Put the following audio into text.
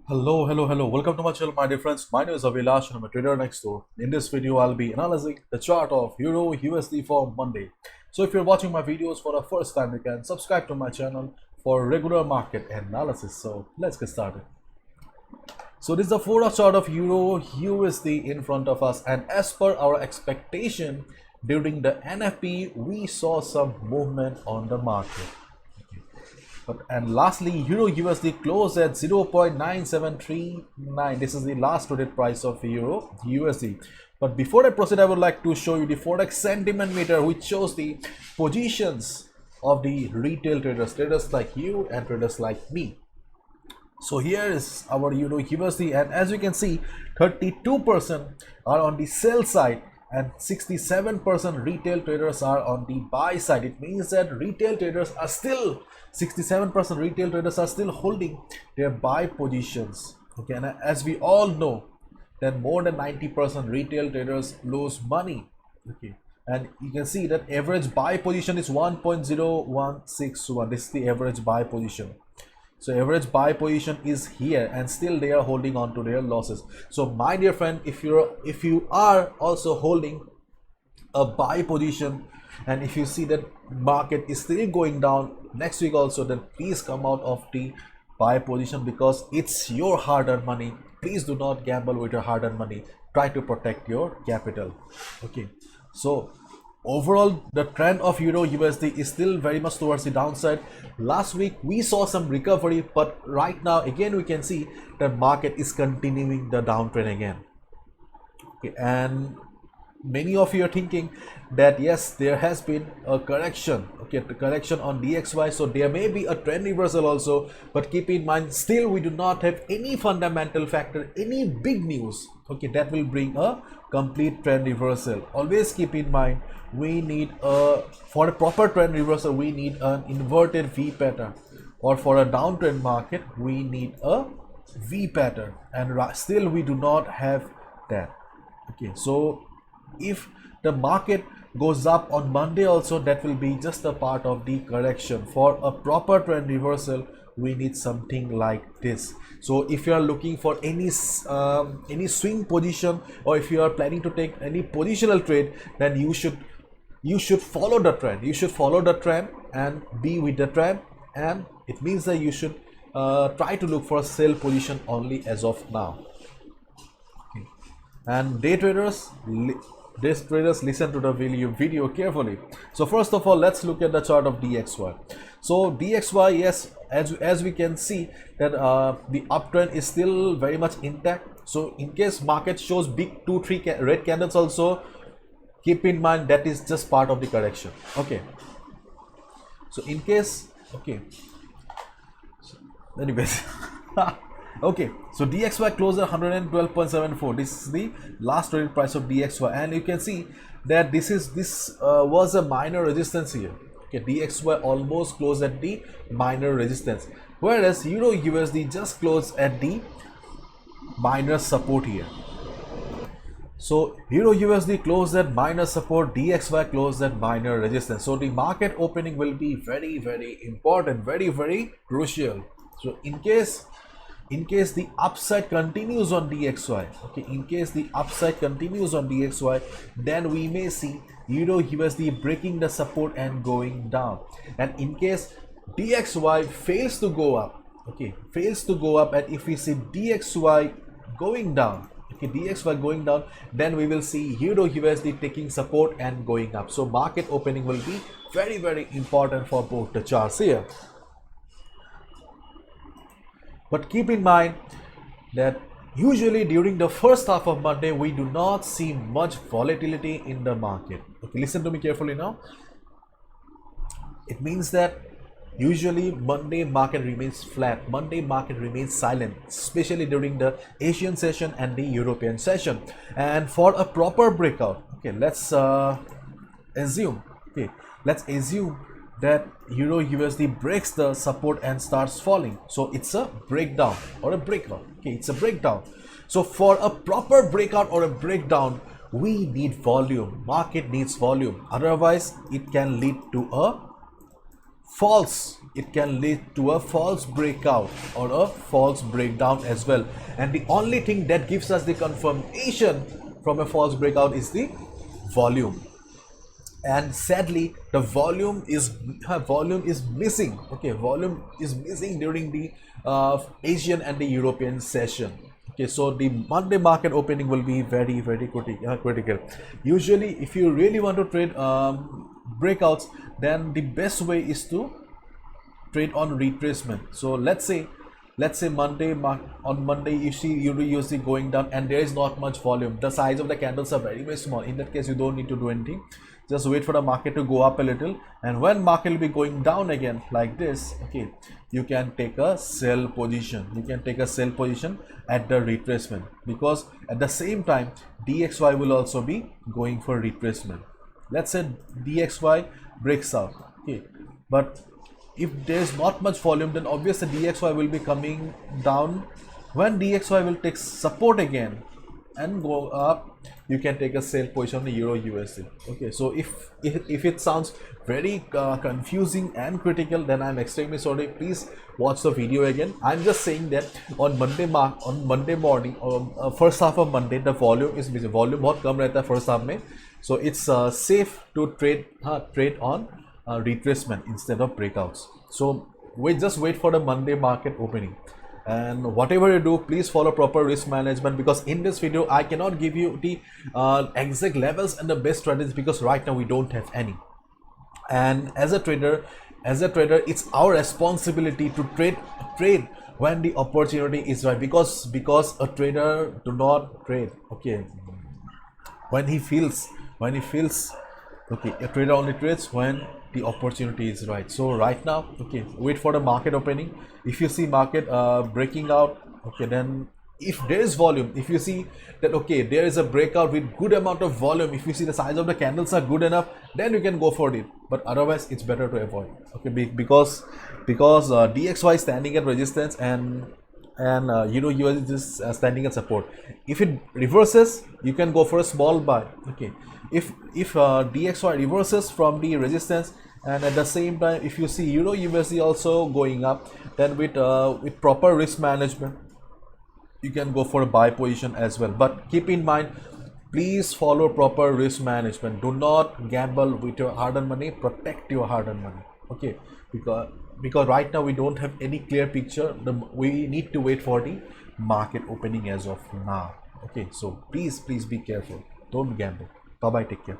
Hello. Welcome to my channel, my dear friends. My name is Avilash and I'm a trader next door. In this video, I'll be analyzing the chart of Euro USD for Monday. So if you're watching my videos for the first time, you can subscribe to my channel for regular market analysis. So let's get started. So this is the 4-hour chart of Euro USD in front of us, and as per our expectation during the NFP, we saw some movement on the market. And lastly, Euro USD closed at 0.9739. This is the last traded price of Euro USD. But before I proceed, I would like to show you the Forex sentiment meter, which shows the positions of the retail traders like you and traders like me. So here is our Euro USD, and as you can see, 32% are on the sell side and 67% retail traders are on the buy side. It means that retail traders are still 67% retail traders are still holding their buy positions. Okay, and as we all know that more than 90% retail traders lose money. Okay, and you can see that average buy position is 1.0161. This is the average buy position. So average buy position is here, and still they are holding on to their losses. So my dear friend, if you are also holding a buy position, and if you see that market is still going down next week also, then please come out of the buy position, because it's your hard-earned money. Please do not gamble with your hard-earned money. Try to protect your capital. Okay, so overall, the trend of Euro USD is still very much towards the downside. Last week we saw some recovery, but right now again we can see the market is continuing the downtrend again. Okay, and many of you are thinking that yes, there has been a correction. Okay, the correction on DXY, so there may be a trend reversal also, but keep in mind, still we do not have any fundamental factor, any big news, okay, that will bring a complete trend reversal. Always keep in mind, we need for a proper trend reversal, we need an inverted V pattern, or for a downtrend market we need a V pattern, and still we do not have that. Okay, so if the market goes up on Monday also, that will be just a part of the correction. For a proper trend reversal, we need something like this. So if you are looking for any swing position, or if you are planning to take any positional trade, then you should follow the trend. You should follow the trend and be with the trend, and it means that you should try to look for a sell position only as of now. Okay. And day traders, listen to the video carefully. So first of all, let's look at the chart of DXY. So DXY, yes, as we can see that the uptrend is still very much intact. So in case market shows big 2-3 red candles also, keep in mind that is just part of the correction. Okay, so in case, okay, so anyways okay, so DXY closed at 112.74. This is the last traded price of DXY, and you can see that this was a minor resistance here. Okay, DXY almost closed at the minor resistance, whereas Euro USD just closed at the minor support here. So Euro USD closed at minor support, DXY closed at minor resistance. So the market opening will be very important, very crucial. So in case the upside continues on DXY, okay, in case the upside continues on DXY, then we may see Euro USD breaking the support and going down. And in case DXY fails to go up, okay, and if we see DXY going down, okay, DXY going down, then we will see Euro USD taking support and going up. So market opening will be very important for both the charts here. But keep in mind that usually during the first half of Monday, we do not see much volatility in the market. Okay, listen to me carefully now. It means that usually Monday market remains flat, Monday market remains silent, especially during the Asian session and the European session. And for a proper breakout, okay, let's assume that Euro USD breaks the support and starts falling. So it's a breakdown or a breakout. Okay, it's a breakdown. So for a proper breakout or a breakdown, we need volume. Market needs volume. Otherwise, it can lead to a false it can lead to a false breakout or a false breakdown as well. And the only thing that gives us the confirmation from a false breakout is the volume. And sadly, the volume is missing. Okay, volume is missing during the Asian and the European session. Okay, so the Monday market opening will be very critical. Usually, if you really want to trade breakouts, then the best way is to trade on retracement. So let's say on Monday you see EUR USD going down and there is not much volume. The size of the candles are very small. In that case, you don't need to do anything. Just wait for the market to go up a little, and when market will be going down again like this, okay, you can take a sell position. You can take a sell position at the retracement, because at the same time DXY will also be going for retracement. Let's say DXY breaks out, okay, but if there's not much volume, then obviously DXY will be coming down. When DXY will take support again and go up, you can take a sell position on the EUR USD. Okay, so if it sounds very confusing and critical, then I'm extremely sorry. Please watch the video again. I'm just saying that on Monday morning, first half of Monday, the volume is busy. Volume बहुत कम रहता है first half में, so it's safe to trade on retracement instead of breakouts. So just wait for the Monday market opening. And whatever you do, please follow proper risk management, because in this video I cannot give you the exact levels and the best strategies, because right now we don't have any. And as a trader, it's our responsibility to trade when the opportunity is right, because a trader do not trade, okay, when he feels, okay, a trader only trades when the opportunity is right. So right now, okay, wait for the market opening. If you see market breaking out, okay, then if there is volume, if you see that okay, there is a breakout with good amount of volume, if you see the size of the candles are good enough, then you can go for it. But otherwise it's better to avoid, okay, because DXY is standing at resistance and EUR USD is standing at support. If it reverses, you can go for a small buy. Okay, if DXY reverses from the resistance, and at the same time if you see EUR USD also going up, then with proper risk management you can go for a buy position as well. But keep in mind, please follow proper risk management. Do not gamble with your hard-earned money. Protect your hard-earned money, okay, because right now we don't have any clear picture. We need to wait for the market opening as of now. Okay, so please be careful. Don't gamble. Bye bye, take care.